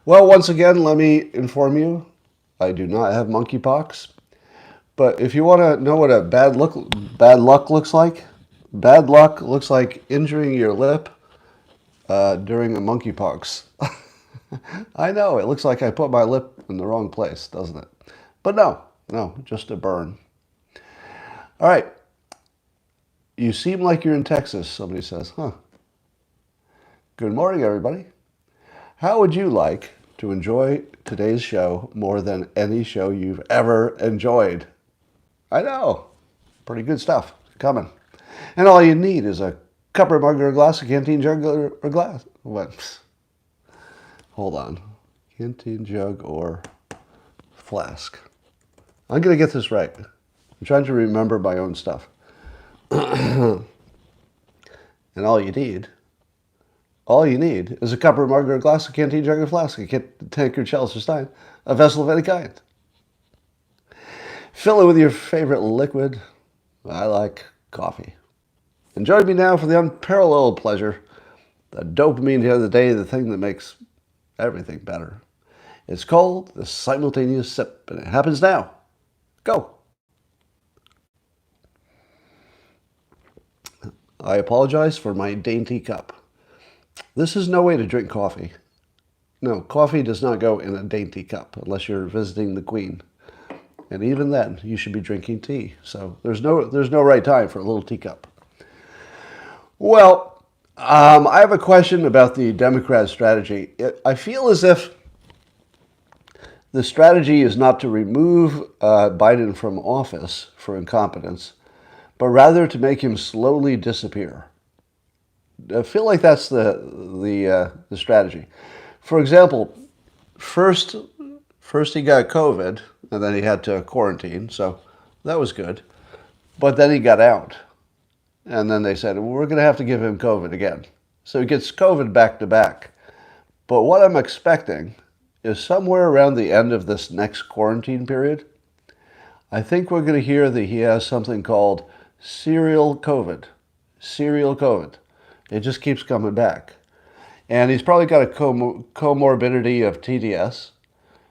Well, once again, let me inform you, I do not have monkeypox. But if you want to know what a bad luck looks like, bad luck looks like injuring your lip during a monkeypox. I know, it looks like I put my lip in the wrong place, doesn't it? But no, just a burn. All right. You seem like you're in Texas, somebody says. Huh. Good morning, everybody. How would you like to enjoy today's show more than any show you've ever enjoyed? I know. Pretty good stuff coming. And all you need is a cup or mug or a glass, a canteen jug or glass. What? Hold on. Canteen jug or flask. I'm going to get this right. I'm trying to remember my own stuff. And all you need is a cup or mug or a glass, a canteen jug or flask, a tankard, chalice or stein, a vessel of any kind. Fill it with your favorite liquid. I like coffee. And join me now for the unparalleled pleasure, the dopamine the other day, the thing that makes everything better. It's called the simultaneous sip, and it happens now. Go. I apologize for my dainty cup. This is no way to drink coffee. No, coffee does not go in a dainty cup unless you're visiting the Queen. And even then, you should be drinking tea. So there's no right time for a little teacup. Well, I have a question about the Democrat strategy. I feel as if the strategy is not to remove Biden from office for incompetence, but rather to make him slowly disappear. I feel like that's the strategy. For example, first he got COVID, and then he had to quarantine, so that was good. But then he got out, and then they said, well, we're going to have to give him COVID again. So he gets COVID back to back. But what I'm expecting is somewhere around the end of this next quarantine period, I think we're going to hear that he has something called serial COVID. Serial COVID. It just keeps coming back. And he's probably got a comorbidity of TDS.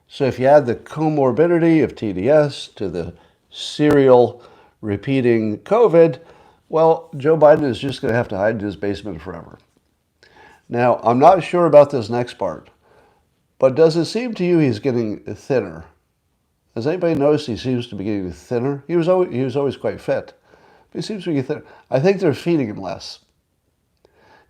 So if you add the comorbidity of TDS to the serial repeating COVID, well, Joe Biden is just going to have to hide in his basement forever. Now, I'm not sure about this next part, but does it seem to you he's getting thinner? Has anybody noticed he seems to be getting thinner? He was always quite fit, but he seems to be getting thinner. I think they're feeding him less.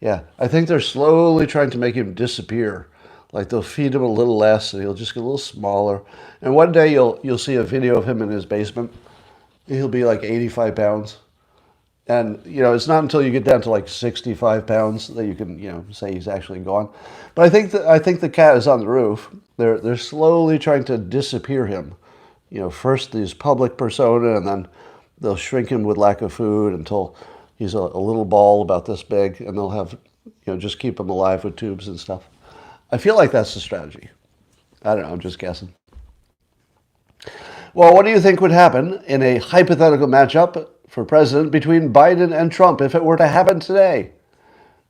Yeah, I think they're slowly trying to make him disappear. Like they'll feed him a little less, and he'll just get a little smaller. And one day you'll see a video of him in his basement. He'll be like 85 pounds. And, it's not until you get down to like 65 pounds that you can, say he's actually gone. But I think the cat is on the roof. They're slowly trying to disappear him. First his public persona, and then they'll shrink him with lack of food until he's a little ball about this big, and they'll have, just keep him alive with tubes and stuff. I feel like that's the strategy. I don't know, I'm just guessing. Well, what do you think would happen in a hypothetical matchup for president between Biden and Trump if it were to happen today?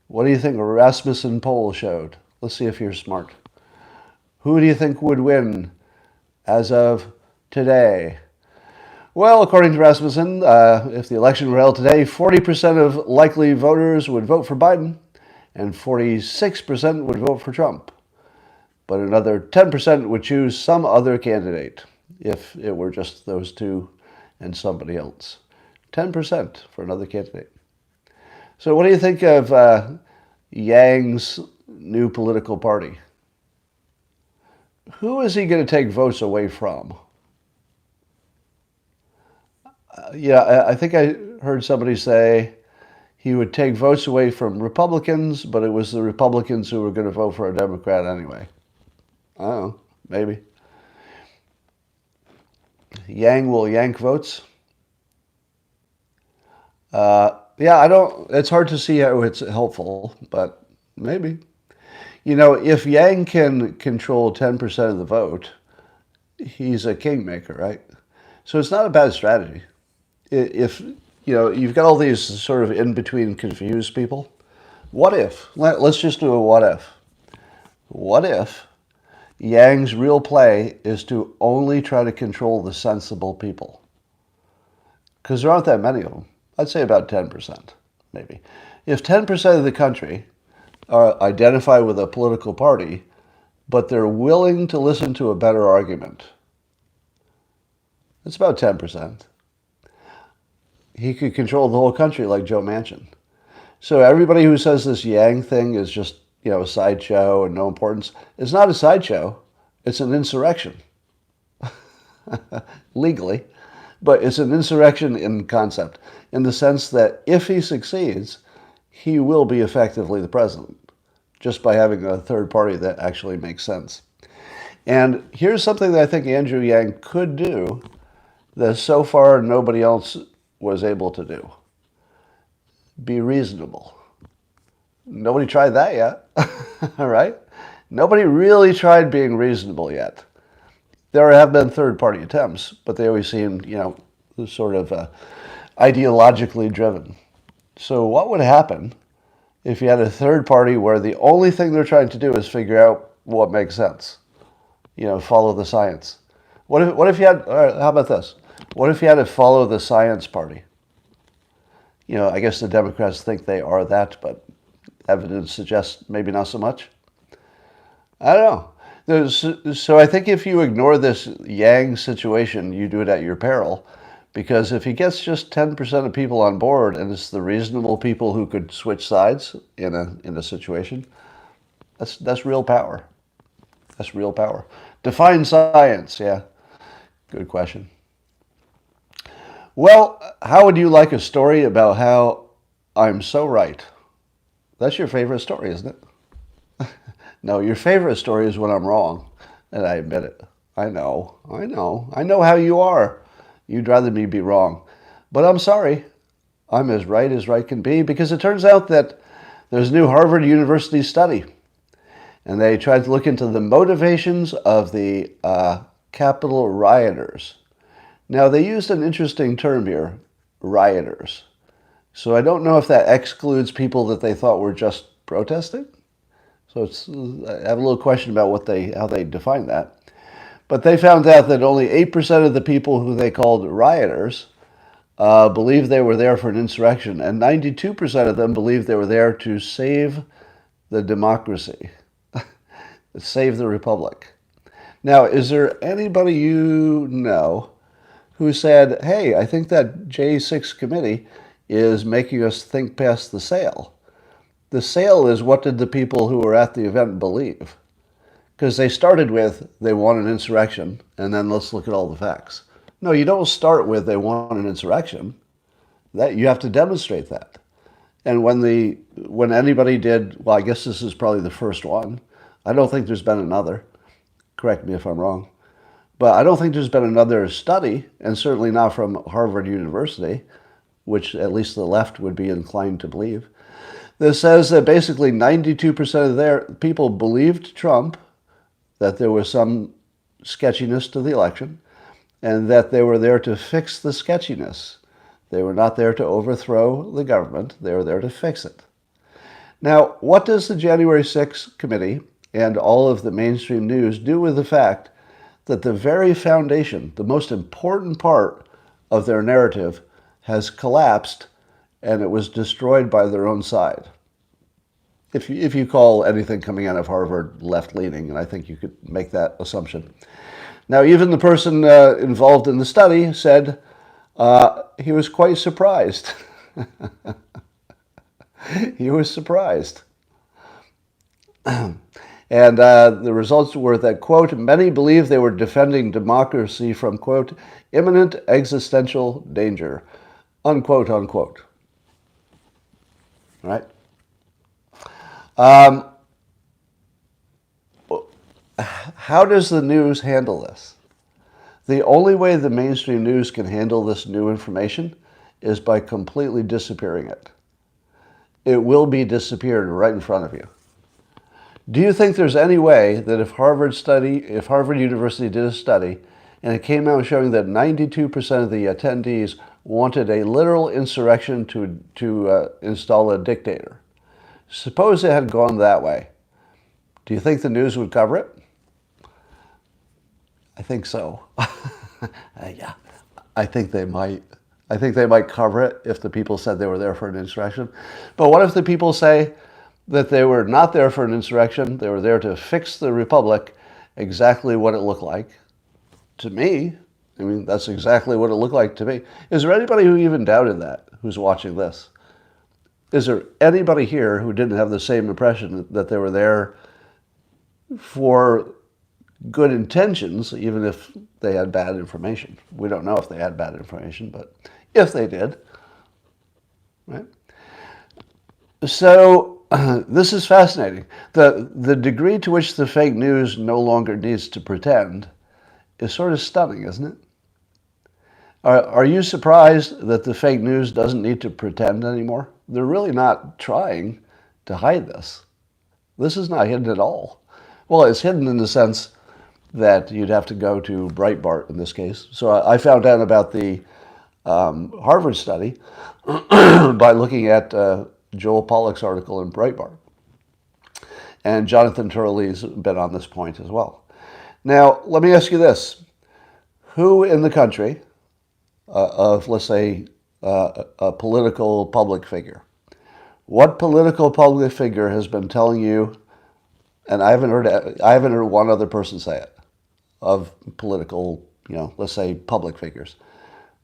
What do you think a Rasmussen poll showed? Let's see if you're smart. Who do you think would win as of today? Well, according to Rasmussen, if the election were held today, 40% of likely voters would vote for Biden and 46% would vote for Trump. But another 10% would choose some other candidate if it were just those two and somebody else. 10% for another candidate. So what do you think of Yang's new political party? Who is he going to take votes away from? I think I heard somebody say he would take votes away from Republicans, but it was the Republicans who were going to vote for a Democrat anyway. I don't know, maybe. Yang will yank votes. It's hard to see how it's helpful, but maybe. If Yang can control 10% of the vote, he's a kingmaker, right? So it's not a bad strategy. If, you've got all these sort of in-between confused people. What if? Let's just do a what if. What if Yang's real play is to only try to control the sensible people. Because there aren't that many of them. I'd say about 10%, maybe. If 10% of the country are identify with a political party, but they're willing to listen to a better argument, it's about 10%. He could control the whole country like Joe Manchin. So everybody who says this Yang thing is just, a sideshow and no importance, it's not a sideshow. It's an insurrection. Legally. But it's an insurrection in concept, in the sense that if he succeeds, he will be effectively the president, just by having a third party that actually makes sense. And here's something that I think Andrew Yang could do that so far nobody else was able to do. Be reasonable. Nobody tried that yet, all right? Nobody really tried being reasonable yet. There have been third-party attempts, but they always seemed, sort of ideologically driven. So what would happen if you had a third party where the only thing they're trying to do is figure out what makes sense? Follow the science. What if you had, all right, how about this? What if you had a follow the science party? I guess the Democrats think they are that, but evidence suggests maybe not so much. I don't know. So I think if you ignore this Yang situation, you do it at your peril. Because if he gets just 10% of people on board, and it's the reasonable people who could switch sides in a situation, that's real power. That's real power. Define science, yeah. Good question. Well, how would you like a story about how I'm so right? That's your favorite story, isn't it? No, your favorite story is when I'm wrong, and I admit it. I know how you are. You'd rather me be wrong. But I'm sorry. I'm as right can be, because it turns out that there's a new Harvard University study, and they tried to look into the motivations of the Capitol rioters. Now, they used an interesting term here, rioters. So I don't know if that excludes people that they thought were just protesting. So I have a little question about how they define that. But they found out that only 8% of the people who they called rioters believed they were there for an insurrection, and 92% of them believed they were there to save the democracy, save the republic. Now, is there anybody you know who said, hey, I think that J6 committee is making us think past the sale? The sale is, what did the people who were at the event believe? Because they started with, they want an insurrection, and then let's look at all the facts. No, you don't start with, they want an insurrection. That you have to demonstrate that. And when anybody did, well, I guess this is probably the first one. I don't think there's been another. Correct me if I'm wrong. But I don't think there's been another study, and certainly not from Harvard University, which at least the left would be inclined to believe, that says that basically 92% of their people believed Trump, that there was some sketchiness to the election, and that they were there to fix the sketchiness. They were not there to overthrow the government. They were there to fix it. Now, what does the January 6th committee and all of the mainstream news do with the fact that the very foundation, the most important part of their narrative, has collapsed and it was destroyed by their own side? If you call anything coming out of Harvard left-leaning, and I think you could make that assumption. Now, even the person involved in the study said he was quite surprised. He was surprised. And the results were that, quote, many believe they were defending democracy from, quote, imminent existential danger, unquote, unquote. Right? How does the news handle this? The only way the mainstream news can handle this new information is by completely disappearing it. It will be disappeared right in front of you. Do you think there's any way that if Harvard University did a study and it came out showing that 92% of the attendees wanted a literal insurrection to install a dictator, suppose it had gone that way, do you think the news would cover it? I think so. Yeah, I think they might. I think they might cover it if the people said they were there for an insurrection. But what if the people say that they were not there for an insurrection, they were there to fix the republic exactly what it looked like? To me, I mean, that's exactly what it looked like to me. Is there anybody who even doubted that, who's watching this? Is there anybody here who didn't have the same impression that they were there for good intentions, even if they had bad information? We don't know if they had bad information, but if they did, right? So this is fascinating. The degree to which the fake news no longer needs to pretend is sort of stunning, isn't it? Are you surprised that the fake news doesn't need to pretend anymore? They're really not trying to hide this. This is not hidden at all. Well, it's hidden in the sense that you'd have to go to Breitbart in this case. So I found out about the Harvard study by looking at Joel Pollak's article in Breitbart. And Jonathan Turley's been on this point as well. Now, let me ask you this. Who in the country of, let's say, a political public figure, what political public figure has been telling you, and I haven't heard one other person say it, of political, let's say public figures.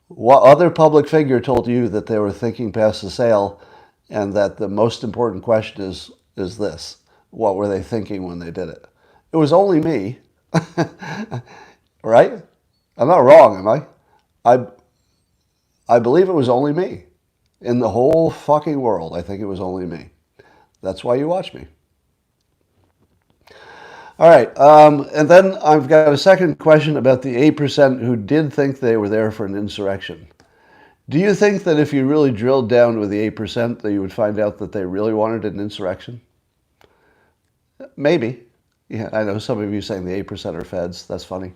What other public figure told you that they were thinking past the sale and that the most important question is this? What were they thinking when they did it? It was only me. Right? I'm not wrong, am I? I believe it was only me. In the whole fucking world, I think it was only me. That's why you watch me. All right, and then I've got a second question about the 8% who did think they were there for an insurrection. Do you think that if you really drilled down with the 8%, that you would find out that they really wanted an insurrection? Maybe. Yeah, I know some of you saying the 8% are feds. That's funny.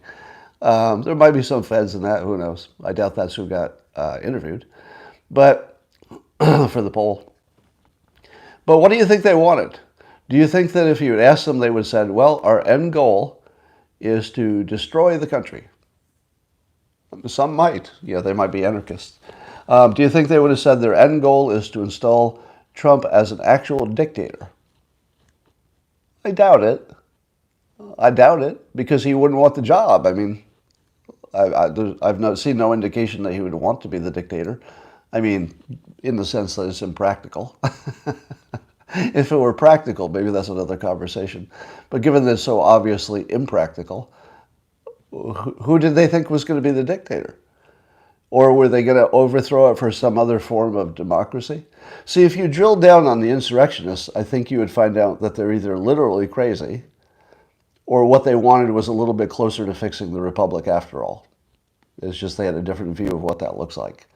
There might be some feds in that. Who knows? I doubt that's who got interviewed. But for the poll. But what do you think they wanted? Do you think that if you had asked them, they would have said, well, our end goal is to destroy the country? Some might. Yeah, they might be anarchists. Do you think they would have said their end goal is to install Trump as an actual dictator? I doubt it. I doubt it, because he wouldn't want the job. I mean, I've seen no indication that he would want to be the dictator. I mean, in the sense that it's impractical. If it were practical, maybe that's another conversation. But given that it's so obviously impractical, who did they think was going to be the dictator? Or were they going to overthrow it for some other form of democracy? See, if you drill down on the insurrectionists, I think you would find out that they're either literally crazy, or what they wanted was a little bit closer to fixing the republic after all. It's just they had a different view of what that looks like.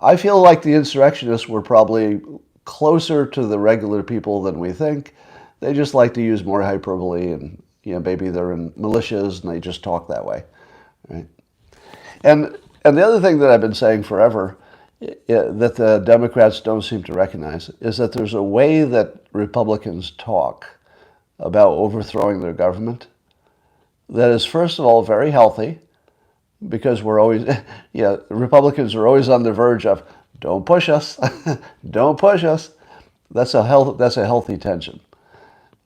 I feel like the insurrectionists were probably closer to the regular people than we think. They just like to use more hyperbole, and maybe they're in militias and they just talk that way, right? And the other thing that I've been saying forever that the Democrats don't seem to recognize is that there's a way that Republicans talk about overthrowing their government that is, first of all, very healthy, because we're always, Republicans are always on the verge of, don't push us, don't push us. That's a healthy tension.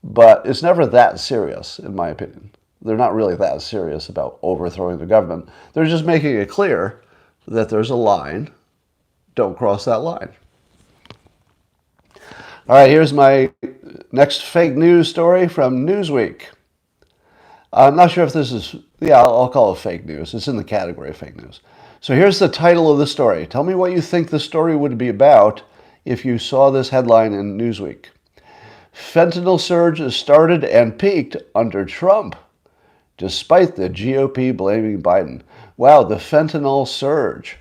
But it's never that serious, in my opinion. They're not really that serious about overthrowing the government. They're just making it clear that there's a line. Don't cross that line. All right, here's my next fake news story from Newsweek. I'm not sure if this is, I'll call it fake news. It's in the category of fake news. So here's the title of the story. Tell me what you think the story would be about if you saw this headline in Newsweek. Fentanyl surge started and peaked under Trump, despite the GOP blaming Biden. Wow, the fentanyl surge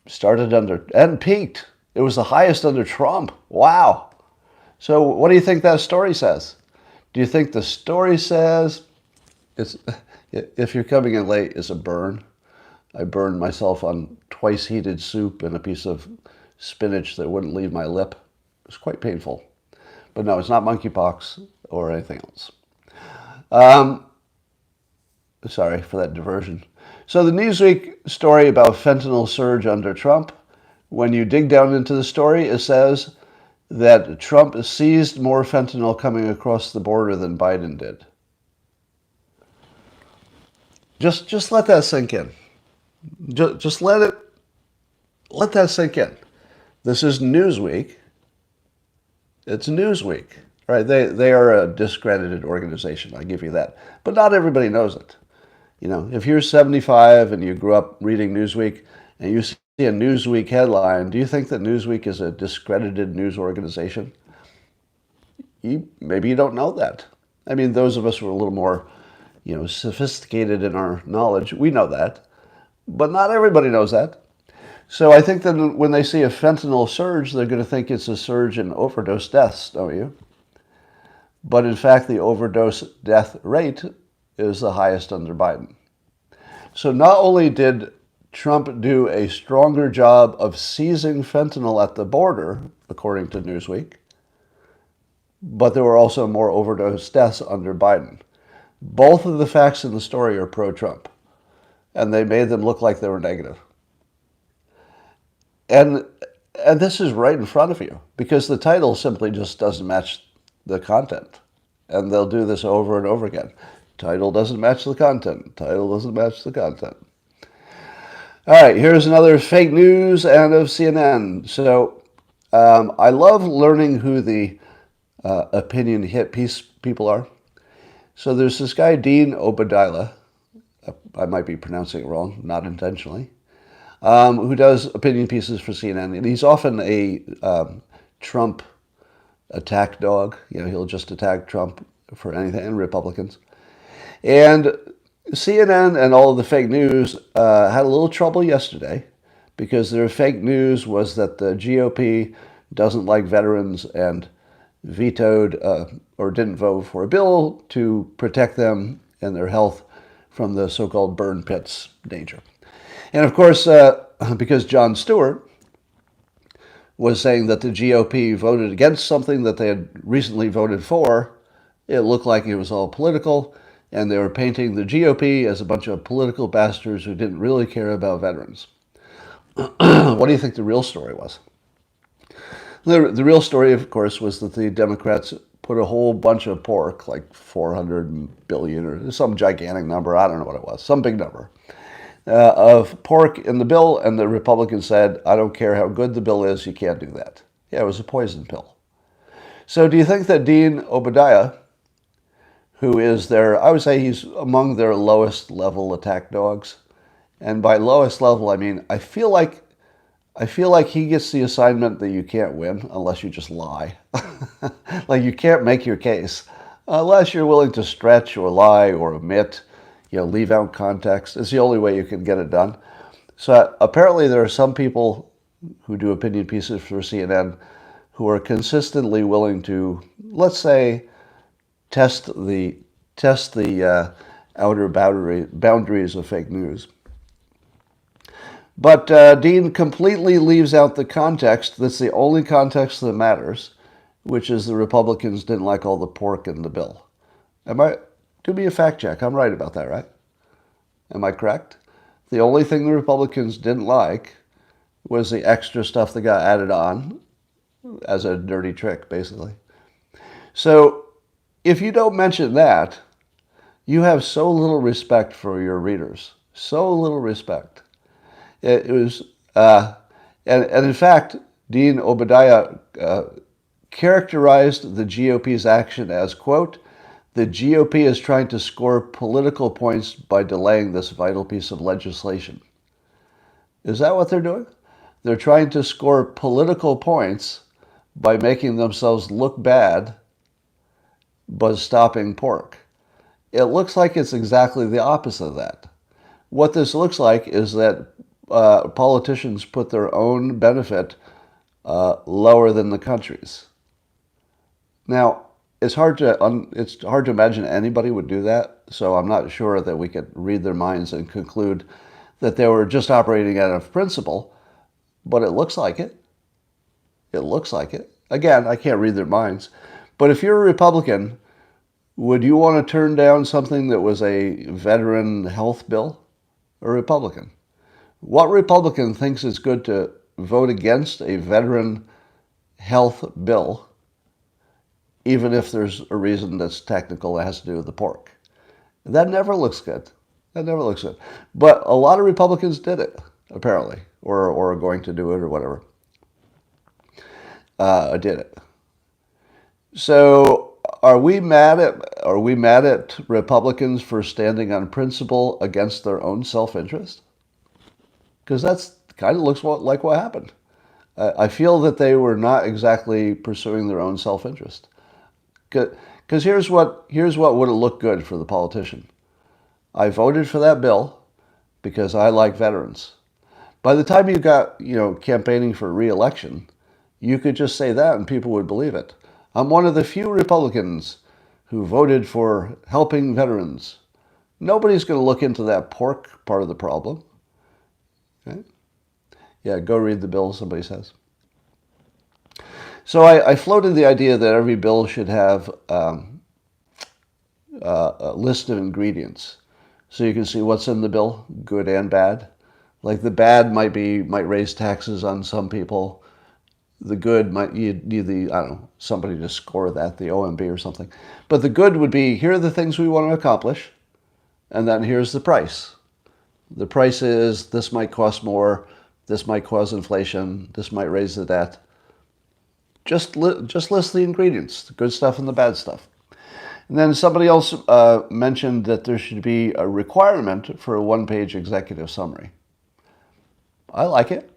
started under and peaked. It was the highest under Trump. Wow. So what do you think that story says? Do you think the story says it's, if you're coming in late, it's a burn? I burned myself on twice heated soup and a piece of spinach that wouldn't leave my lip. It was quite painful. But no, it's not monkeypox or anything else. Sorry for that diversion. So the Newsweek story about fentanyl surge under Trump, when you dig down into the story, it says that Trump seized more fentanyl coming across the border than Biden did. Just let that sink in. Just let that sink in. This is Newsweek. It's Newsweek, right? They are a discredited organization. I give you that, but not everybody knows it. You know, if you're 75 and you grew up reading Newsweek and you see a Newsweek headline, do you think that Newsweek is a discredited news organization? Maybe you don't know that. I mean, those of us who are a little more, sophisticated in our knowledge, we know that, but not everybody knows that. So I think that when they see a fentanyl surge, they're going to think it's a surge in overdose deaths, don't you? But in fact, the overdose death rate is the highest under Biden. So not only did Trump do a stronger job of seizing fentanyl at the border, according to Newsweek, but there were also more overdose deaths under Biden. Both of the facts in the story are pro-Trump, and they made them look like they were negative. And this is right in front of you, because the title simply just doesn't match the content. And they'll do this over and over again. Title doesn't match the content. Title doesn't match the content. All right, here's another fake news and of CNN. So I love learning who the opinion hit piece people are. So there's this guy, Dean Obeidallah. I might be pronouncing it wrong, not intentionally. Who does opinion pieces for CNN. And he's often a Trump attack dog. He'll just attack Trump for anything, and Republicans. And CNN and all of the fake news had a little trouble yesterday because their fake news was that the GOP doesn't like veterans and vetoed or didn't vote for a bill to protect them and their health from the so-called burn pits danger. And of course, because Jon Stewart was saying that the GOP voted against something that they had recently voted for, it looked like it was all political, and they were painting the GOP as a bunch of political bastards who didn't really care about veterans. What do you think the real story was? The real story, of course, was that the Democrats put a whole bunch of pork, like 400 billion or some gigantic number, I don't know what it was, some big number, of pork in the bill, and the Republicans said, I don't care how good the bill is, you can't do that. Yeah, it was a poison pill. So do you think that Dean Obeidallah, who is I would say he's among their lowest level attack dogs, and by lowest level, I mean, I feel like he gets the assignment that you can't win unless you just lie. Like you can't make your case unless you're willing to stretch or lie or omit, leave out context. It's the only way you can get it done. So apparently there are some people who do opinion pieces for CNN who are consistently willing to, let's say, test the outer boundaries of fake news. But Dean completely leaves out the context that's the only context that matters, which is the Republicans didn't like all the pork in the bill. Do me a fact check. I'm right about that, right? Am I correct? The only thing the Republicans didn't like was the extra stuff that got added on as a dirty trick, basically. So if you don't mention that, you have so little respect for your readers. So little respect. It was, and in fact, Dean Obeidallah characterized the GOP's action as, quote, the GOP is trying to score political points by delaying this vital piece of legislation. Is that what they're doing? They're trying to score political points by making themselves look bad, but stopping pork. It looks like it's exactly the opposite of that. What this looks like is that politicians put their own benefit lower than the country's. Now, it's hard to imagine anybody would do that, so I'm not sure that we could read their minds and conclude that they were just operating out of principle, but it looks like it. It looks like it. Again, I can't read their minds, but if you're a Republican Would you want to turn down something that was a veteran health bill? A Republican. What Republican thinks it's good to vote against a veteran health bill, even if there's a reason that's technical that has to do with the pork? That never looks good. That never looks good. But a lot of Republicans did it, apparently, or are going to do it or whatever. Did it. So are we mad at Republicans for standing on principle against their own self-interest? Because that's kind of looks like what happened. I feel that they were not exactly pursuing their own self-interest. Because here's what would have looked good for the politician. I voted for that bill because I like veterans. By the time you got, campaigning for re-election, you could just say that and people would believe it. I'm one of the few Republicans who voted for helping veterans. Nobody's going to look into that pork part of the problem. Okay? Yeah, go read the bill, somebody says. So I floated the idea that every bill should have a list of ingredients, so you can see what's in the bill, good and bad. Like the bad might raise taxes on some people. The good you need somebody to score that, the OMB or something. But the good would be, here are the things we want to accomplish, and then here's the price. The price is this might cost more, this might cause inflation, this might raise the debt. Just list the ingredients, the good stuff and the bad stuff. And then somebody else mentioned that there should be a requirement for a one-page executive summary. I like it.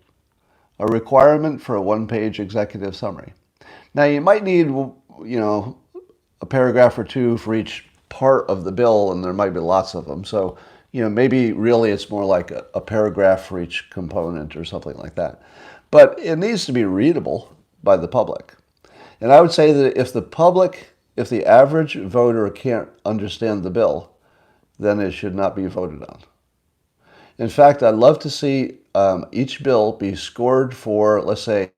A requirement for a one-page executive summary. Now, you might need, a paragraph or two for each part of the bill, and there might be lots of them. So, maybe really it's more like a paragraph for each component or something like that. But it needs to be readable by the public. And I would say that if the average voter can't understand the bill, then it should not be voted on. In fact, I'd love to see each bill be scored for, let's say,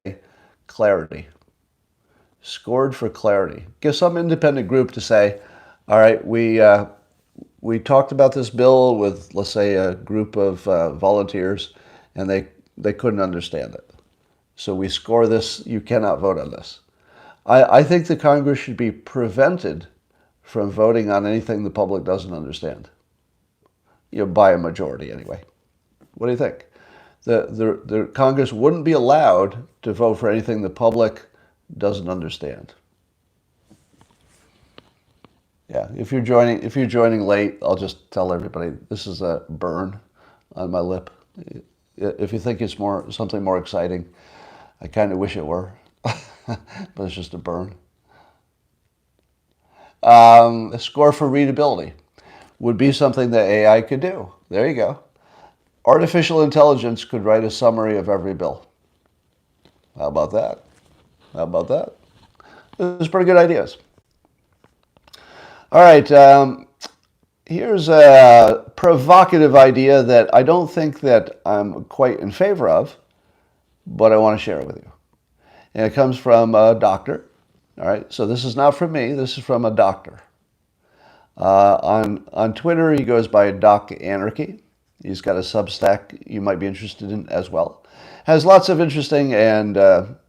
clarity. Scored for clarity. Give some independent group to say, all right, we talked about this bill with, let's say, a group of volunteers, and they couldn't understand it. So we score this, you cannot vote on this. I think the Congress should be prevented from voting on anything the public doesn't understand. By a majority anyway. What do you think? The Congress wouldn't be allowed to vote for anything the public doesn't understand. Yeah, if you're joining late, I'll just tell everybody this is a burn on my lip. If you think it's something more exciting, I kind of wish it were, but it's just a burn. A score for readability would be something that AI could do. There you go. Artificial intelligence could write a summary of every bill. How about that? How about that? Those are pretty good ideas. All right, here's a provocative idea that I don't think that I'm quite in favor of, but I want to share it with you. And it comes from a doctor. All right, so this is not from me. This is from a doctor. On Twitter, he goes by Doc Anarchy. He's got a Substack you might be interested in as well. Has lots of interesting and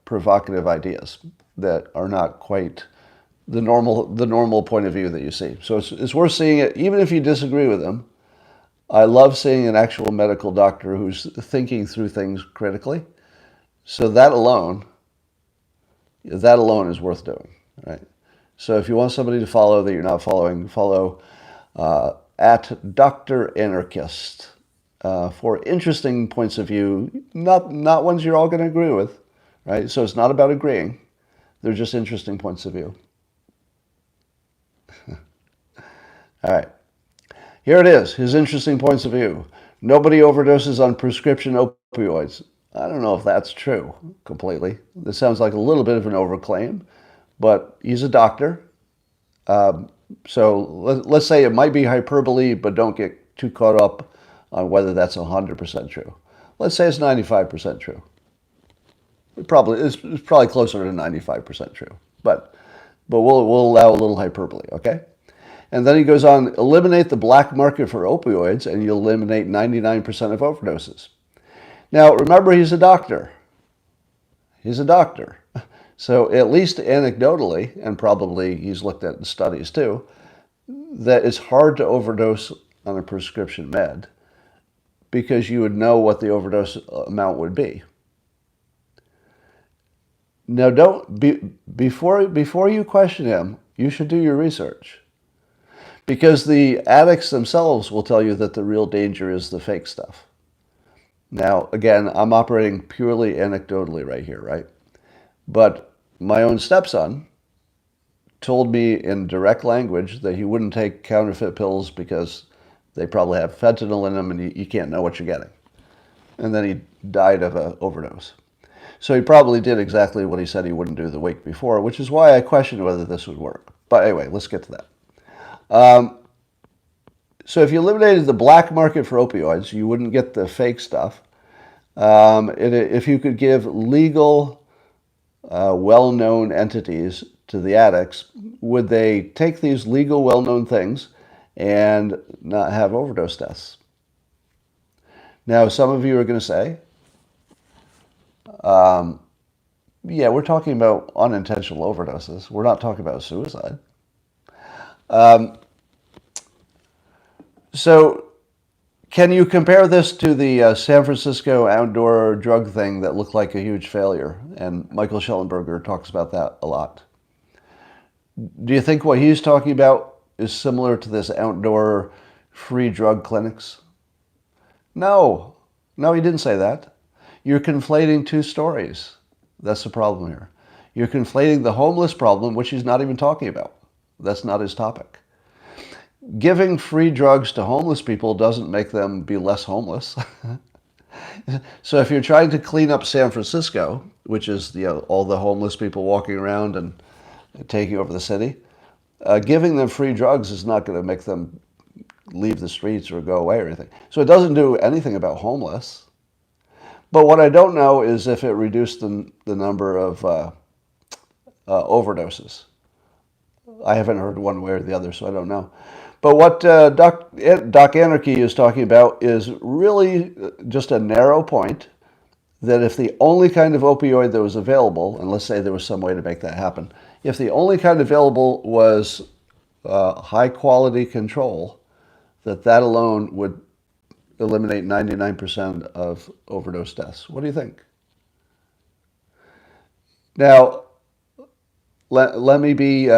provocative ideas that are not quite the normal point of view that you see. So it's worth seeing it, even if you disagree with him. I love seeing an actual medical doctor who's thinking through things critically. So that alone is worth doing, right? So if you want somebody to follow that you're not following, follow at Dr. Anarchist for interesting points of view, not ones you're all going to agree with, right? So it's not about agreeing. They're just interesting points of view. All right. Here it is, his interesting points of view. Nobody overdoses on prescription opioids. I don't know if that's true completely. This sounds like a little bit of an overclaim, but he's a doctor. So let's say it might be hyperbole, but don't get too caught up on whether that's 100% true. Let's say it's 95% true. It's probably closer to 95% true, but we'll allow a little hyperbole, okay? And then he goes on, eliminate the black market for opioids and you'll eliminate 99% of overdoses. Now, remember, he's a doctor. He's a doctor. So at least anecdotally, and probably he's looked at in studies too, that it's hard to overdose on a prescription med because you would know what the overdose amount would be. Now, before you question him, you should do your research. Because the addicts themselves will tell you that the real danger is the fake stuff. Now, again, I'm operating purely anecdotally right here, right? But my own stepson told me in direct language that he wouldn't take counterfeit pills because they probably have fentanyl in them and you can't know what you're getting. And then he died of an overdose. So he probably did exactly what he said he wouldn't do the week before, which is why I questioned whether this would work. But anyway, let's get to that. So if you eliminated the black market for opioids, you wouldn't get the fake stuff. If you could give legal, well-known entities to the addicts, would they take these legal, well-known things and not have overdose deaths? Now, some of you are going to say, yeah, we're talking about unintentional overdoses. We're not talking about suicide. So can you compare this to the San Francisco outdoor drug thing that looked like a huge failure? And Michael Schellenberger talks about that a lot. Do you think what he's talking about is similar to this outdoor free drug clinics? No, he didn't say that. You're conflating two stories. That's the problem here. You're conflating the homeless problem, which he's not even talking about. That's not his topic. Giving free drugs to homeless people doesn't make them be less homeless. So if you're trying to clean up San Francisco, which is all the homeless people walking around and taking over the city, giving them free drugs is not going to make them leave the streets or go away or anything. So it doesn't do anything about homeless. But what I don't know is if it reduced the number of overdoses. I haven't heard one way or the other, so I don't know. But what Doc Anarchy is talking about is really just a narrow point that if the only kind of opioid that was available, and let's say there was some way to make that happen, if the only kind available was high quality control, that alone would eliminate 99% of overdose deaths. What do you think? Now, let me be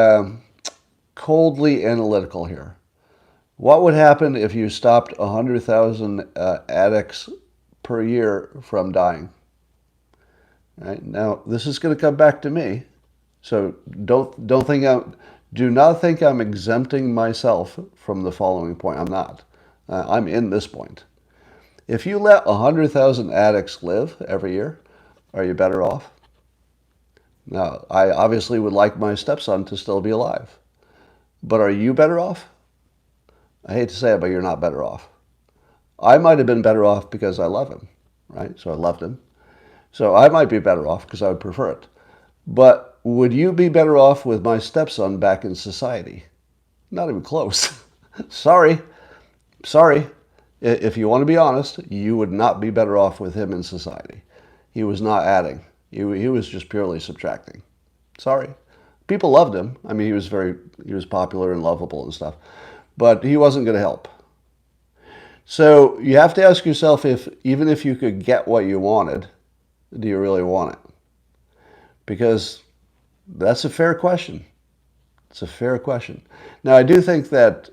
coldly analytical here. What would happen if you stopped 100,000 addicts per year from dying? Right? Now, this is going to come back to me, so do not think I'm exempting myself from the following point. I'm not. I'm in this point. If you let 100,000 addicts live every year, are you better off? Now, I obviously would like my stepson to still be alive. But are you better off? I hate to say it, but you're not better off. I might have been better off because I love him, right? So I loved him. So I might be better off because I would prefer it. But would you be better off with my stepson back in society? Not even close. Sorry. If you want to be honest, you would not be better off with him in society. He was not adding. He was just purely subtracting. Sorry. People loved him. I mean, he was popular and lovable and stuff. But he wasn't going to help. So you have to ask yourself even if you could get what you wanted, do you really want it? Because that's a fair question. It's a fair question. Now, I do think that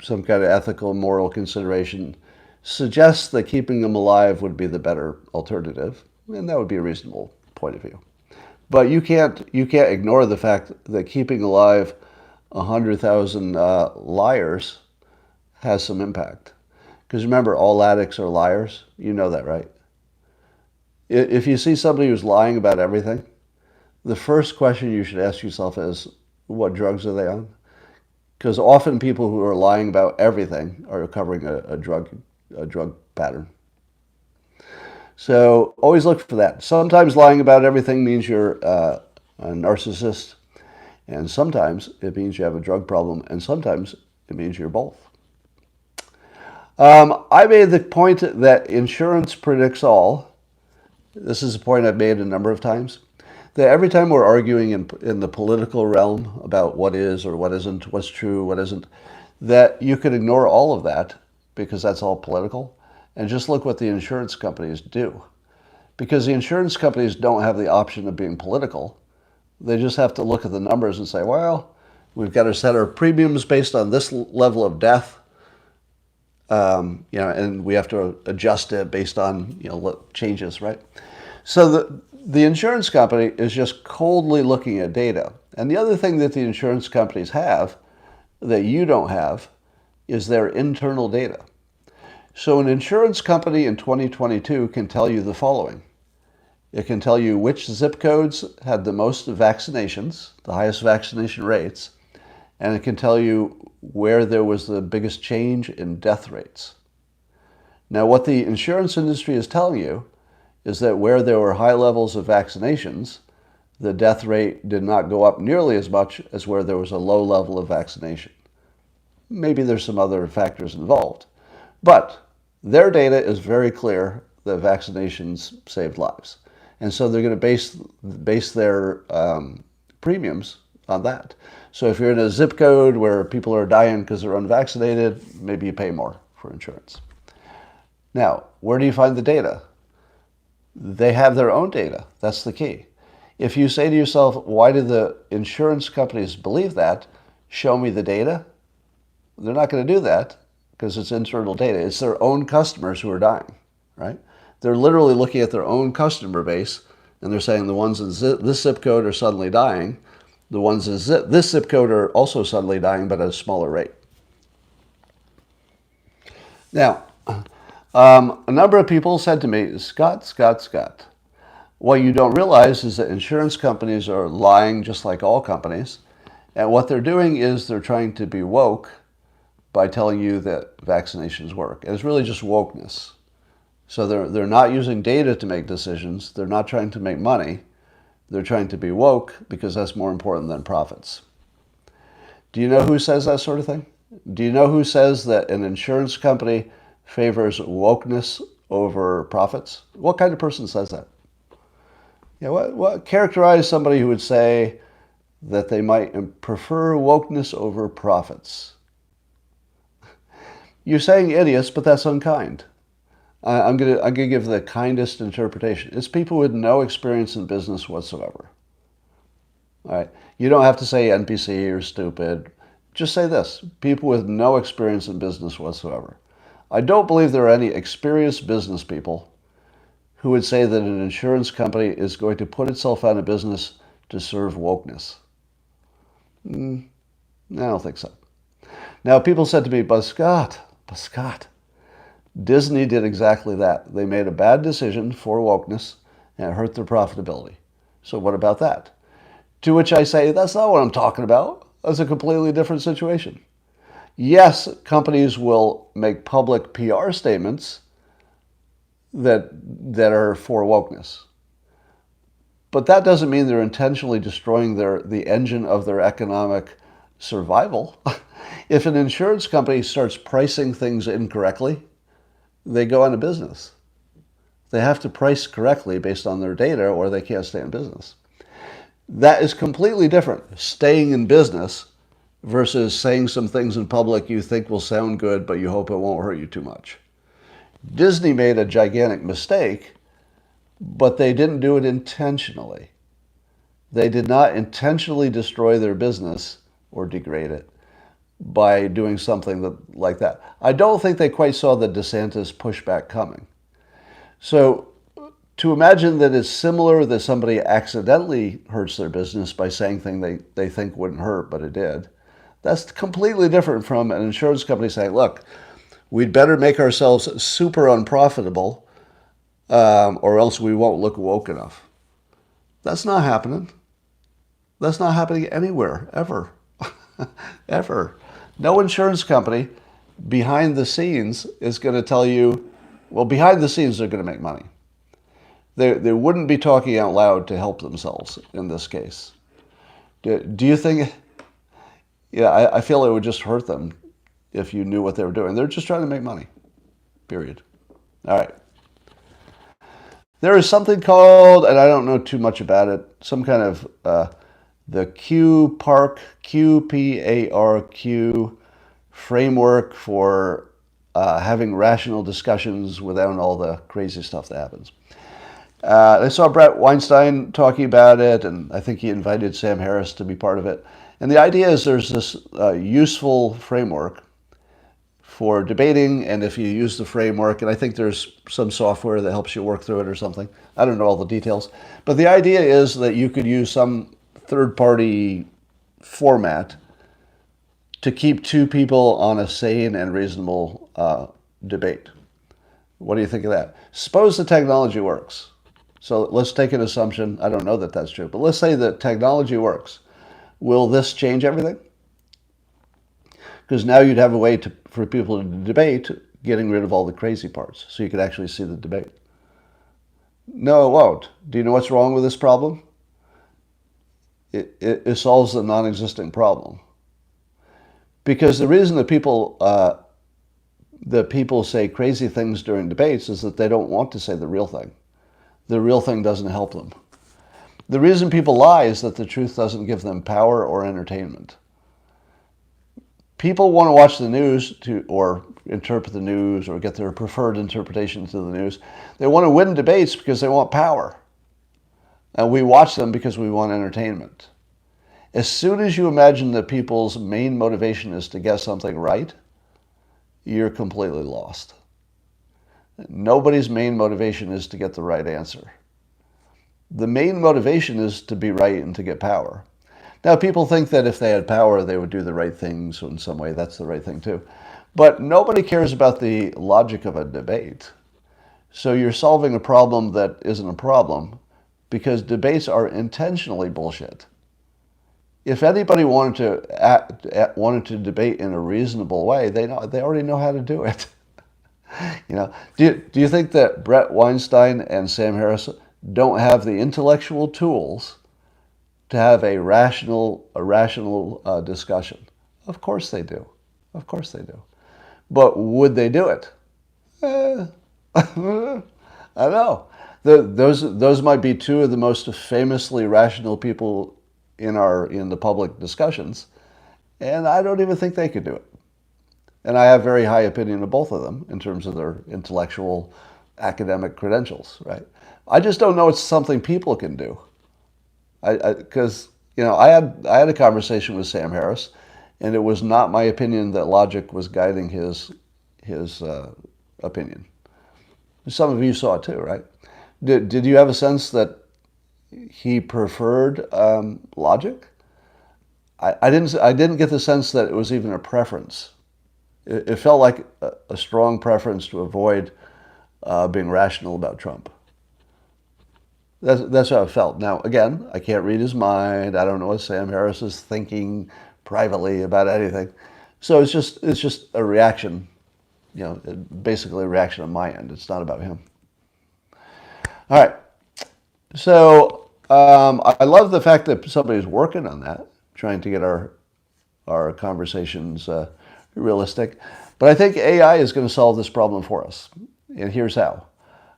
some kind of ethical, moral consideration suggests that keeping them alive would be the better alternative, and that would be a reasonable point of view. But you can't ignore the fact that keeping alive 100,000 liars has some impact. Because remember, all addicts are liars. You know that, right? If you see somebody who's lying about everything, the first question you should ask yourself is, what drugs are they on? Because often people who are lying about everything are covering a drug pattern. So always look for that. Sometimes lying about everything means you're a narcissist, And sometimes it means you have a drug problem, and sometimes it means you're both. I made the point that insurance predicts all. This is a point I've made a number of times. That every time we're arguing in the political realm about what is or what isn't, what's true, what isn't, that you could ignore all of that because that's all political, and just look what the insurance companies do. Because the insurance companies don't have the option of being political. They just have to look at the numbers and say, well, we've got to set our premiums based on this level of death, and we have to adjust it based on changes, right? So the insurance company is just coldly looking at data. And the other thing that the insurance companies have that you don't have is their internal data. So an insurance company in 2022 can tell you the following. It can tell you which zip codes had the most vaccinations, the highest vaccination rates, and it can tell you where there was the biggest change in death rates. Now, what the insurance industry is telling you is that where there were high levels of vaccinations, the death rate did not go up nearly as much as where there was a low level of vaccination. Maybe there's some other factors involved, but their data is very clear that vaccinations saved lives. And so they're going to base their premiums on that. So if you're in a zip code where people are dying because they're unvaccinated, maybe you pay more for insurance. Now, where do you find the data? They have their own data. That's the key. If you say to yourself, why do the insurance companies believe that? Show me the data. They're not going to do that because it's internal data. It's their own customers who are dying, right? They're literally looking at their own customer base, and they're saying the ones in this zip code are suddenly dying. The ones in this zip code are also suddenly dying, but at a smaller rate. Now, a number of people said to me, Scott, what you don't realize is that insurance companies are lying just like all companies. And what they're doing is they're trying to be woke by telling you that vaccinations work. And it's really just wokeness. So they're not using data to make decisions. They're not trying to make money. They're trying to be woke because that's more important than profits. Do you know who says that sort of thing? Do you know who says that an insurance company favors wokeness over profits? What kind of person says that? What characterize somebody who would say that they might prefer wokeness over profits? You're saying idiots, but that's unkind. I'm gonna give the kindest interpretation. It's people with no experience in business whatsoever. All right, you don't have to say NPC or stupid. Just say this: people with no experience in business whatsoever. I don't believe there are any experienced business people who would say that an insurance company is going to put itself out of business to serve wokeness. I don't think so. Now, people said to me, but Scott, Disney did exactly that. They made a bad decision for wokeness and it hurt their profitability. So what about that? To which I say, that's not what I'm talking about. That's a completely different situation. Yes, companies will make public PR statements that are for wokeness. But that doesn't mean they're intentionally destroying the engine of their economic survival. If an insurance company starts pricing things incorrectly, they go out of business. They have to price correctly based on their data or they can't stay in business. That is completely different. Staying in business versus saying some things in public you think will sound good, but you hope it won't hurt you too much. Disney made a gigantic mistake, but they didn't do it intentionally. They did not intentionally destroy their business or degrade it by doing something like that. I don't think they quite saw the DeSantis pushback coming. So to imagine that it's similar that somebody accidentally hurts their business by saying things they think wouldn't hurt, but it did, that's completely different from an insurance company saying, look, we'd better make ourselves super unprofitable or else we won't look woke enough. That's not happening. That's not happening anywhere, ever. Ever. No insurance company behind the scenes is going to tell you, well, behind the scenes they're going to make money. They wouldn't be talking out loud to help themselves in this case. Do you think? Yeah, I feel it would just hurt them if you knew what they were doing. They're just trying to make money. Period. All right. There is something called, and I don't know too much about it, some kind of the QPARQ framework for having rational discussions without all the crazy stuff that happens. I saw Brett Weinstein talking about it, and I think he invited Sam Harris to be part of it. And the idea is there's this useful framework for debating, and if you use the framework, and I think there's some software that helps you work through it or something. I don't know all the details. But the idea is that you could use some third-party format to keep two people on a sane and reasonable debate. What do you think of that? Suppose the technology works. So let's take an assumption. I don't know that that's true, but let's say that technology works. Will this change everything? Because now you'd have a way for people to debate, getting rid of all the crazy parts, so you could actually see the debate. No, it won't. Do you know what's wrong with this problem? It solves the non-existent problem. Because the reason that people say crazy things during debates is that they don't want to say the real thing. The real thing doesn't help them. The reason people lie is that the truth doesn't give them power or entertainment. People want to watch the news or interpret the news or get their preferred interpretation to the news. They want to win debates because they want power. And we watch them because we want entertainment. As soon as you imagine that people's main motivation is to get something right, you're completely lost. Nobody's main motivation is to get the right answer. The main motivation is to be right and to get power. Now, people think that if they had power, they would do the right things, so in some way that's the right thing too. But nobody cares about the logic of a debate. So you're solving a problem that isn't a problem because debates are intentionally bullshit. If anybody wanted to debate in a reasonable way, they already know how to do it. Do you think that Brett Weinstein and Sam Harris don't have the intellectual tools to have a rational discussion? Of course they do. Of course they do. But would they do it? I don't know. Those might be two of the most famously rational people in the public discussions, and I don't even think they could do it. And I have very high opinion of both of them in terms of their intellectual, academic credentials, right? I just don't know it's something people can do. Because I had a conversation with Sam Harris, and it was not my opinion that logic was guiding his opinion. Some of you saw it too, right? Did you have a sense that he preferred logic? I didn't get the sense that it was even a preference. It felt like a strong preference to avoid being rational about Trump. That's how it felt. Now, again, I can't read his mind. I don't know what Sam Harris is thinking privately about anything. So it's just a reaction, basically a reaction on my end. It's not about him. All right. So I love the fact that somebody's working on that, trying to get our conversations realistic. But I think AI is going to solve this problem for us. And here's how.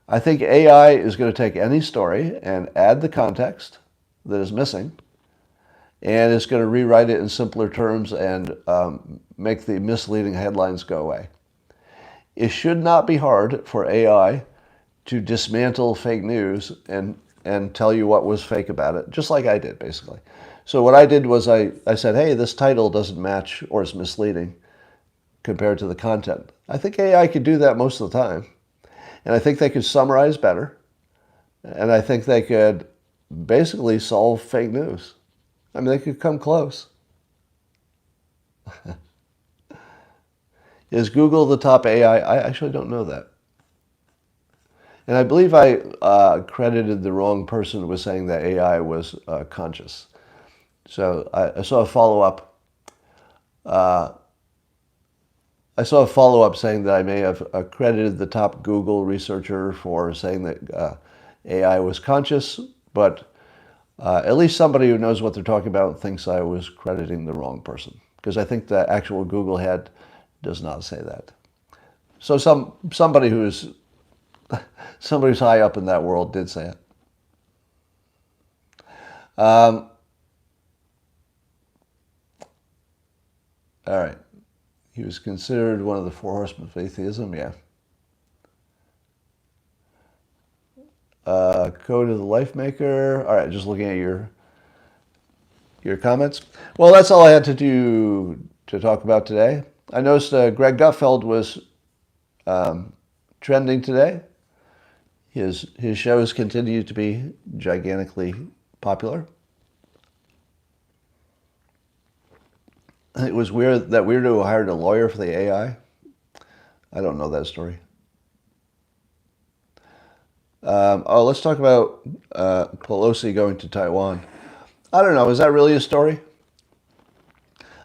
I think AI is going to take any story and add the context that is missing, and it's going to rewrite it in simpler terms and make the misleading headlines go away. It should not be hard for AI to dismantle fake news and tell you what was fake about it, just like I did, basically. So what I did was I said, hey, this title doesn't match or is misleading compared to the content. I think AI could do that most of the time. And I think they could summarize better. And I think they could basically solve fake news. I mean, they could come close. Is Google the top AI? I actually don't know that. And I believe I credited the wrong person who was saying that AI was conscious. So I saw a follow-up. I saw a follow-up saying that I may have credited the top Google researcher for saying that AI was conscious, but At least somebody who knows what they're talking about thinks I was crediting the wrong person, because I think the actual Google head does not say that. So somebody who's high up in that world did say it. All right. He was considered one of the four horsemen of atheism, yeah. Code of the Life Maker. All right, just looking at your comments. Well, that's all I had to talk about today. I noticed Greg Gutfeld was trending today. His shows continue to be gigantically popular. It was weird that weirdo hired a lawyer for the AI. I don't know that story. Let's talk about Pelosi going to Taiwan. I don't know. Is that really a story?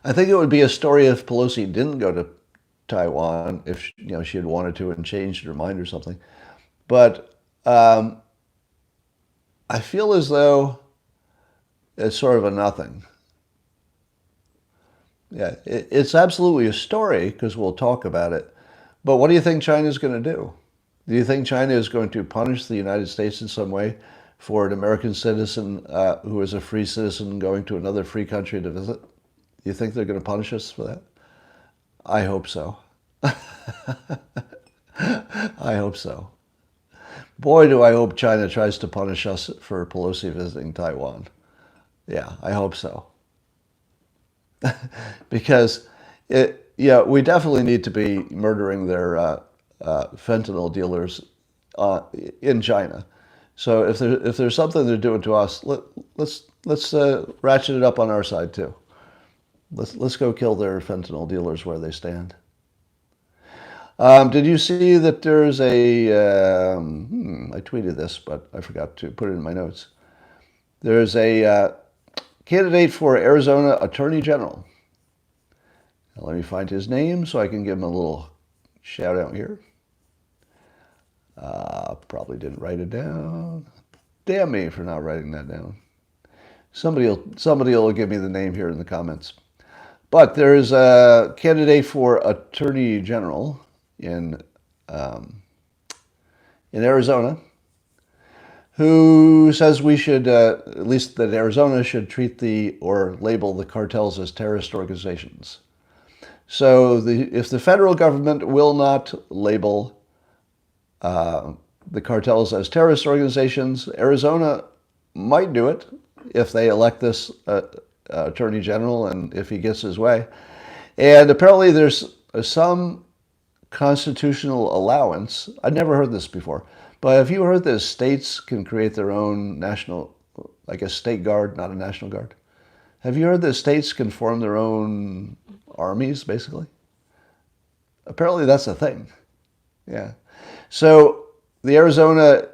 I think it would be a story if Pelosi didn't go to Taiwan, if she had wanted to and changed her mind or something. But I feel as though it's sort of a nothing. Yeah, it's absolutely a story because we'll talk about it. But what do you think China's going to do? Do you think China is going to punish the United States in some way for an American citizen who is a free citizen going to another free country to visit? Do you think they're going to punish us for that? I hope so. I hope so. Boy, do I hope China tries to punish us for Pelosi visiting Taiwan. Yeah, I hope so. Because we definitely need to be murdering their fentanyl dealers in China. So if there's something they're doing to us, let's ratchet it up on our side too. Let's go kill their fentanyl dealers where they stand. Did you see that there's a? I tweeted this, but I forgot to put it in my notes. There's a candidate for Arizona Attorney General. Now, let me find his name so I can give him a little shout out here. Probably didn't write it down. Damn me for not writing that down. Somebody will give me the name here in the comments. But there's a candidate for Attorney General in Arizona who says we should, at least that Arizona should treat or label the cartels as terrorist organizations. So if the federal government will not label the cartels as terrorist organizations, Arizona might do it if they elect this Attorney General and if he gets his way. And apparently there's some constitutional allowance. I'd never heard this before. But have you heard that states can create their own national, I guess, state guard, not a national guard? Have you heard that states can form their own armies, basically? Apparently that's a thing. Yeah. So the Arizona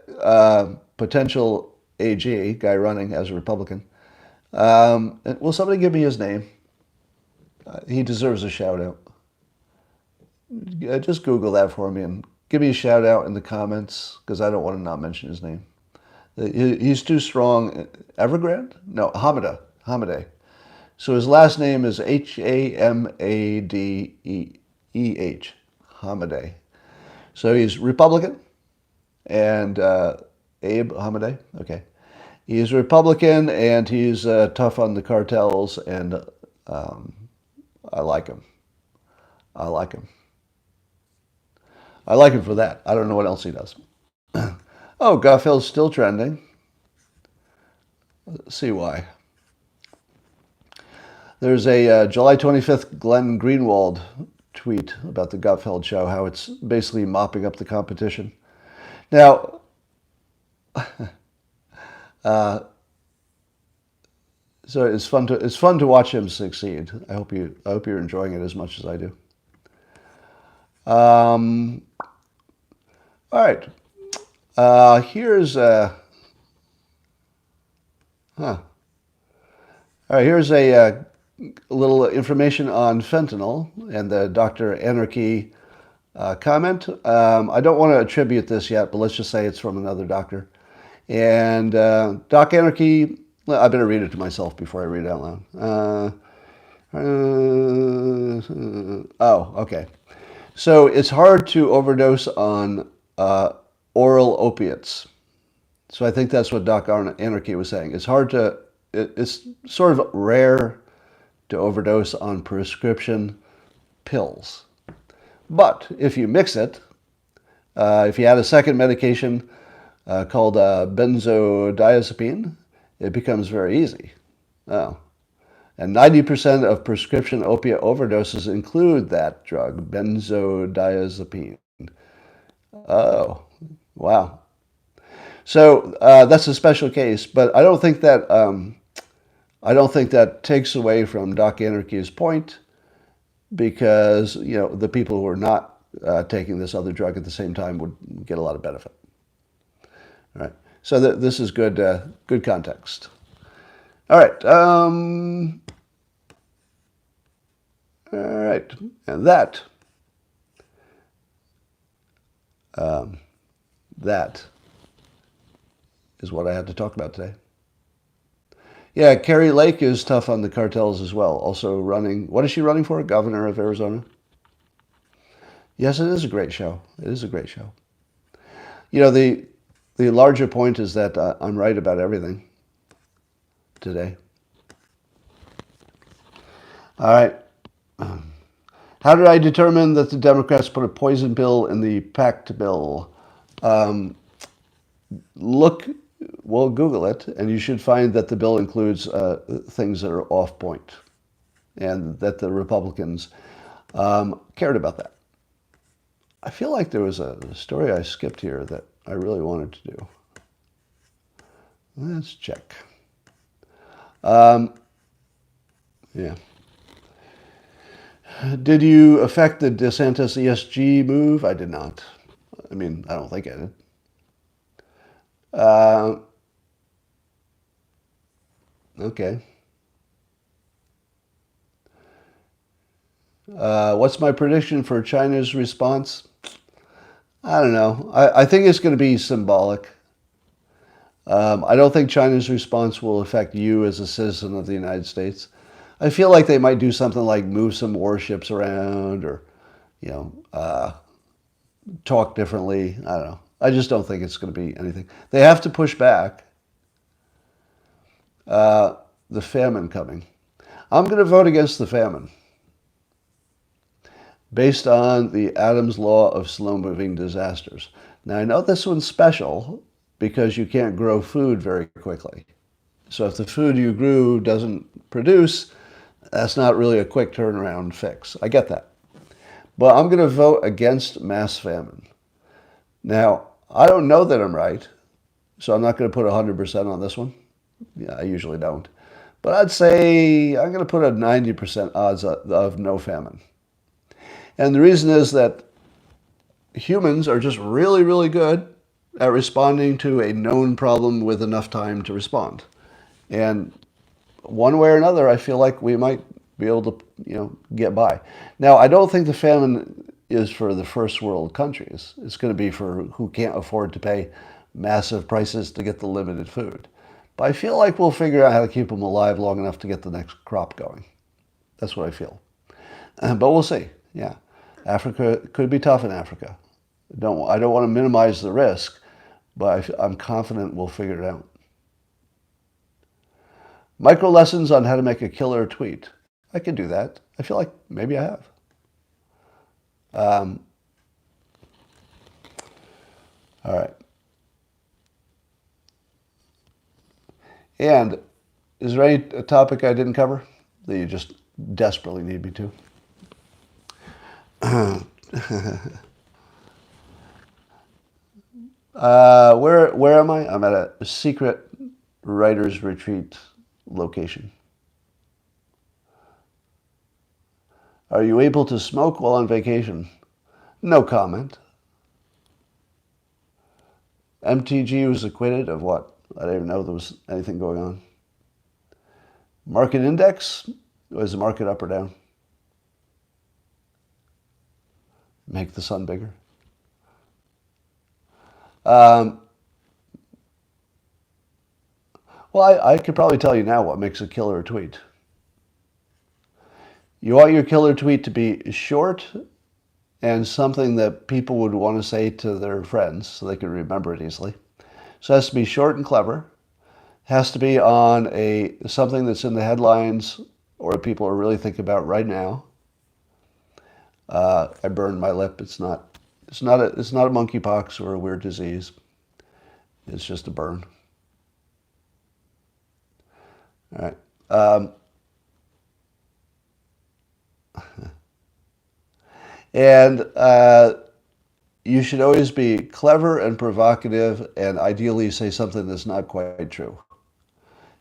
potential AG, guy running as a Republican, will somebody give me his name? He deserves a shout out. Just Google that for me and give me a shout out in the comments because I don't want to not mention his name. He's too strong. Evergrande? No, Hamadeh. Hamadeh. So his last name is Hamadeh. Hamadeh. So he's Republican and Abe Hamadeh. Okay. He's Republican and he's tough on the cartels and I like him. I like him. I like him for that. I don't know what else he does. Oh, Gutfeld's still trending. Let's see why. There's a July 25th Glenn Greenwald tweet about the Gutfeld show, how it's basically mopping up the competition. Now, so it's fun to watch him succeed. I hope you're enjoying it as much as I do. All right. Here's All right, here's a little information on fentanyl and the Dr. Anarchy comment. I don't want to attribute this yet, but let's just say it's from another doctor. And Doc Anarchy Well, I better read it to myself before I read it out loud. Oh, okay. So it's hard to overdose on oral opiates. So I think that's what Doc Anarchy was saying. It's hard to, it's sort of rare to overdose on prescription pills. But if you mix it, if you add a second medication called benzodiazepine, it becomes very easy. Oh. And 90% of prescription opiate overdoses include that drug, benzodiazepine. Oh, wow. So that's a special case, but I don't think that takes away from Doc Anarchy's point, because the people who are not taking this other drug at the same time would get a lot of benefit. All right. So this is good good context. All right. All right, and that is what I had to talk about today. Yeah, Carrie Lake is tough on the cartels as well. Also running, what is she running for? Governor of Arizona? Yes, it is a great show. It is a great show. The larger point is that I'm right about everything today. All right. How did I determine that the Democrats put a poison pill in the PACT bill? Google it, and you should find that the bill includes things that are off point, and that the Republicans cared about that. I feel like there was a story I skipped here that I really wanted to do. Let's check. Yeah. Did you affect the DeSantis ESG move? I did not. I mean, I don't think I did. Okay. What's my prediction for China's response? I don't know. I think it's going to be symbolic. I don't think China's response will affect you as a citizen of the United States. I feel like they might do something like move some warships around, or, talk differently. I don't know. I just don't think it's going to be anything. They have to push back the famine coming. I'm going to vote against the famine based on the Adams law of slow-moving disasters. Now, I know this one's special because you can't grow food very quickly. So if the food you grew doesn't produce, that's not really a quick turnaround fix. I get that. But I'm going to vote against mass famine. Now, I don't know that I'm right, so I'm not going to put 100% on this one. Yeah, I usually don't. But I'd say I'm going to put a 90% odds of no famine. And the reason is that humans are just really, really good at responding to a known problem with enough time to respond. And one way or another, I feel like we might be able to, get by. Now, I don't think the famine is for the first world countries. It's going to be for who can't afford to pay massive prices to get the limited food. But I feel like we'll figure out how to keep them alive long enough to get the next crop going. That's what I feel. But we'll see. Yeah. Africa could be tough in Africa. I don't want to minimize the risk, but I'm confident we'll figure it out. Micro lessons on how to make a killer tweet. I can do that. I feel like maybe I have. All right. And is there any topic I didn't cover that you just desperately need me to? Where am I? I'm at a secret writer's retreat location. Are you able to smoke while on vacation? No comment. MTG was acquitted of what? I didn't even know there was anything going on. Market index? Was the market up or down? Make the sun bigger. Well, Well, I could probably tell you now what makes a killer tweet. You want your killer tweet to be short and something that people would want to say to their friends so they can remember it easily. So it has to be short and clever. It has to be on something that's in the headlines or people are really thinking about right now. I burned my lip. It's not a monkeypox or a weird disease. It's just a burn. All right. And you should always be clever and provocative and ideally say something that's not quite true.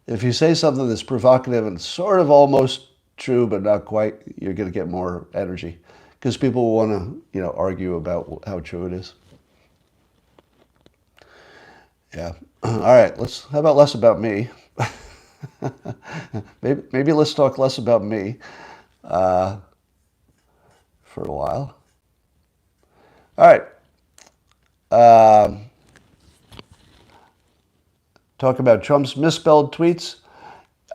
If you say something that's provocative and sort of almost true but not quite, you're going to get more energy because people will want to, argue about how true it is. Yeah. All right. How about less about me? maybe let's talk less about me for a while. All right. Talk about Trump's misspelled tweets.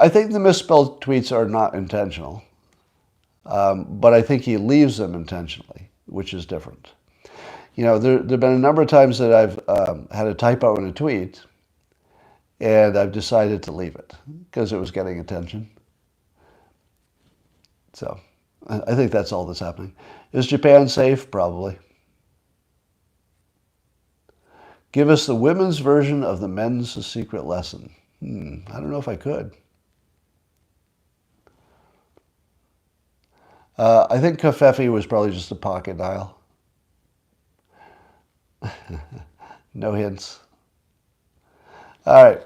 I think the misspelled tweets are not intentional, but I think he leaves them intentionally, which is different. There have been a number of times that I've had a typo in a tweet, and I've decided to leave it because it was getting attention. So I think that's all that's happening. Is Japan safe? Probably. Give us the women's version of the men's secret lesson. I don't know if I could. I think Covfefe was probably just a pocket dial. No hints. All right.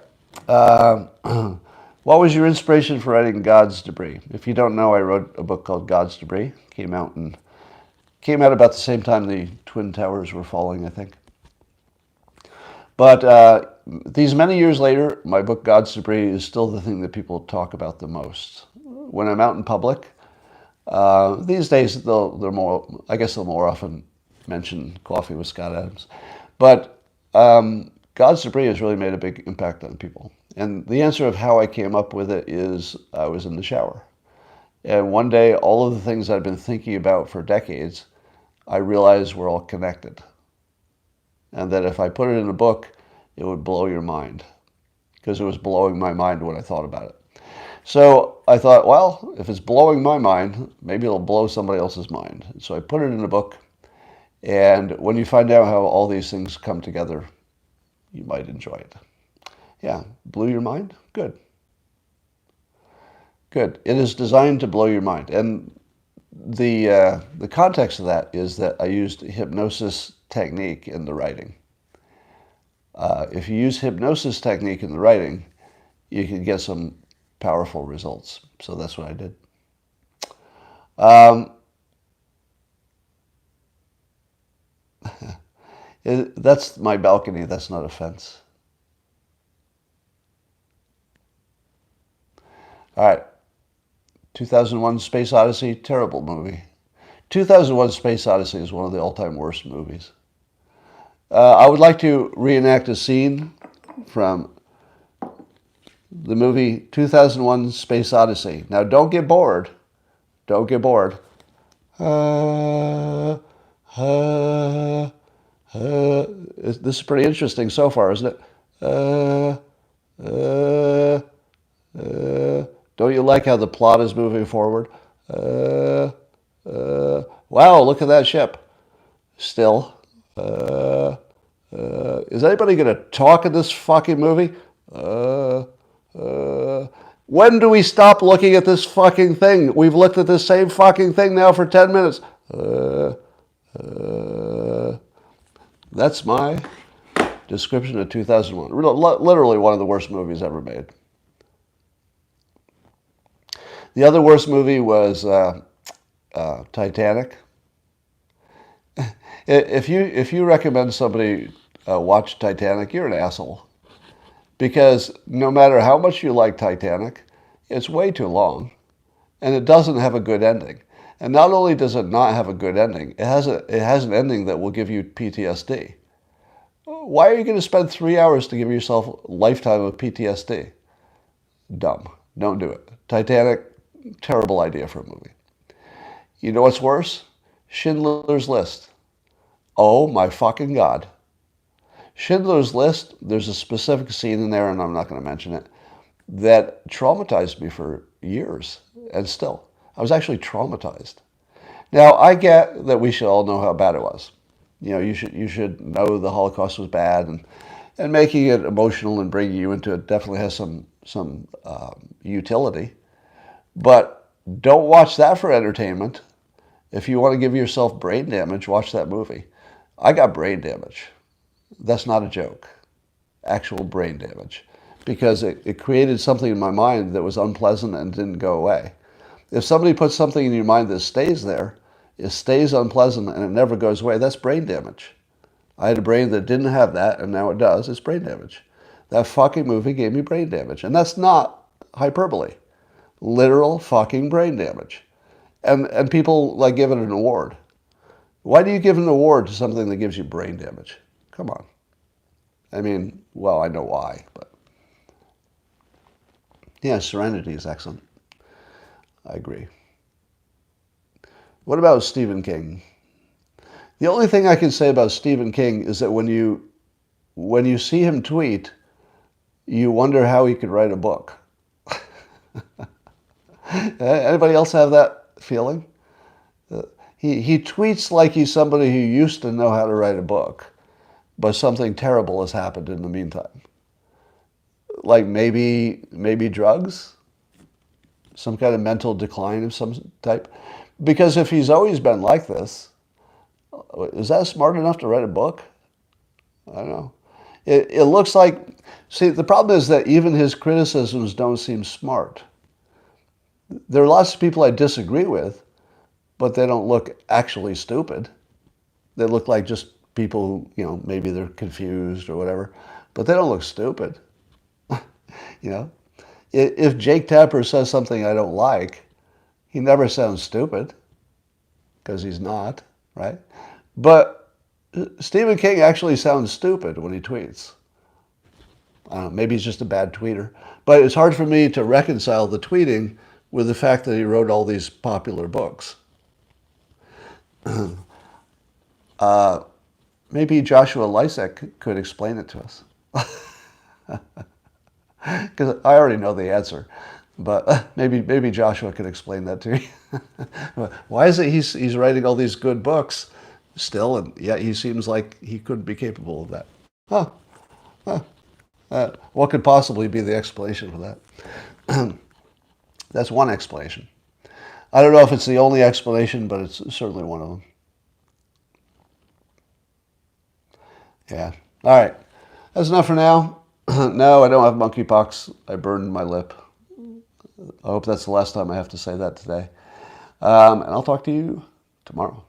What was your inspiration for writing God's Debris? If you don't know, I wrote a book called God's Debris. Came out about the same time the Twin Towers were falling, I think. But these many years later, my book God's Debris is still the thing that people talk about the most. When I'm out in public, these days they'll more often mention Coffee with Scott Adams. But God's Debris has really made a big impact on people. And the answer of how I came up with it is I was in the shower. And one day, all of the things I'd been thinking about for decades, I realized were all connected. And that if I put it in a book, it would blow your mind. Because it was blowing my mind when I thought about it. So I thought, well, if it's blowing my mind, maybe it'll blow somebody else's mind. So I put it in a book. And when you find out how all these things come together, you might enjoy it. Yeah, blew your mind? Good. Good. It is designed to blow your mind. And the context of that is that I used hypnosis technique in the writing. If you use hypnosis technique in the writing, you can get some powerful results. So that's what I did. That's my balcony. That's not a fence. All right. 2001 Space Odyssey, terrible movie. 2001 Space Odyssey is one of the all-time worst movies. I would like to reenact a scene from the movie 2001 Space Odyssey. Now, don't get bored. Don't get bored. This is pretty interesting so far, isn't it? Don't you like how the plot is moving forward? Wow, look at that ship. Still. Is anybody going to talk in this fucking movie? When do we stop looking at this fucking thing? We've looked at this same fucking thing now for 10 minutes. That's my description of 2001. Literally one of the worst movies ever made. The other worst movie was Titanic. If you recommend somebody watch Titanic, you're an asshole. Because no matter how much you like Titanic, it's way too long, and it doesn't have a good ending. And not only does it not have a good ending, it has an ending that will give you PTSD. Why are you going to spend 3 hours to give yourself a lifetime of PTSD? Dumb. Don't do it. Titanic, terrible idea for a movie. You know what's worse? Schindler's List. Oh my fucking God. Schindler's List, there's a specific scene in there, and I'm not going to mention it, that traumatized me for years, and still. I was actually traumatized. Now, I get that we should all know how bad it was. You know, you should know the Holocaust was bad, and making it emotional and bringing you into it definitely has some utility. But don't watch that for entertainment. If you want to give yourself brain damage, watch that movie. I got brain damage. That's not a joke. Actual brain damage. Because it created something in my mind that was unpleasant and didn't go away. If somebody puts something in your mind that stays there, it stays unpleasant and it never goes away, that's brain damage. I had a brain that didn't have that, and now it does. It's brain damage. That fucking movie gave me brain damage. And that's not hyperbole. Literal fucking brain damage. And people like give it an award. Why do you give an award to something that gives you brain damage? Come on. I mean, well, I know why, but yeah, Serenity is excellent. I agree. What about Stephen King? The only thing I can say about Stephen King is that when you see him tweet, you wonder how he could write a book. Anybody else have that feeling? He tweets like he's somebody who used to know how to write a book, but something terrible has happened in the meantime. Like maybe drugs? Some kind of mental decline of some type? Because if he's always been like this, is that smart enough to write a book? I don't know. It looks like, see, the problem is that even his criticisms don't seem smart. There are lots of people I disagree with, but they don't look actually stupid. They look like just people who, you know, maybe they're confused or whatever, but they don't look stupid. You know, if Jake Tapper says something I don't like, he never sounds stupid, because he's not, right? But Stephen King actually sounds stupid when he tweets. I don't know, maybe he's just a bad tweeter. But it's hard for me to reconcile the tweeting with the fact that he wrote all these popular books. Maybe Joshua Lysek could explain it to us. Because I already know the answer. But maybe Joshua could explain that to you. Why is it he's writing all these good books still, and yet he seems like he couldn't be capable of that? What could possibly be the explanation for that? That's one explanation. I don't know if it's the only explanation, but it's certainly one of them. Yeah. All right. That's enough for now. No, I don't have monkeypox. I burned my lip. I hope that's the last time I have to say that today. And I'll talk to you tomorrow.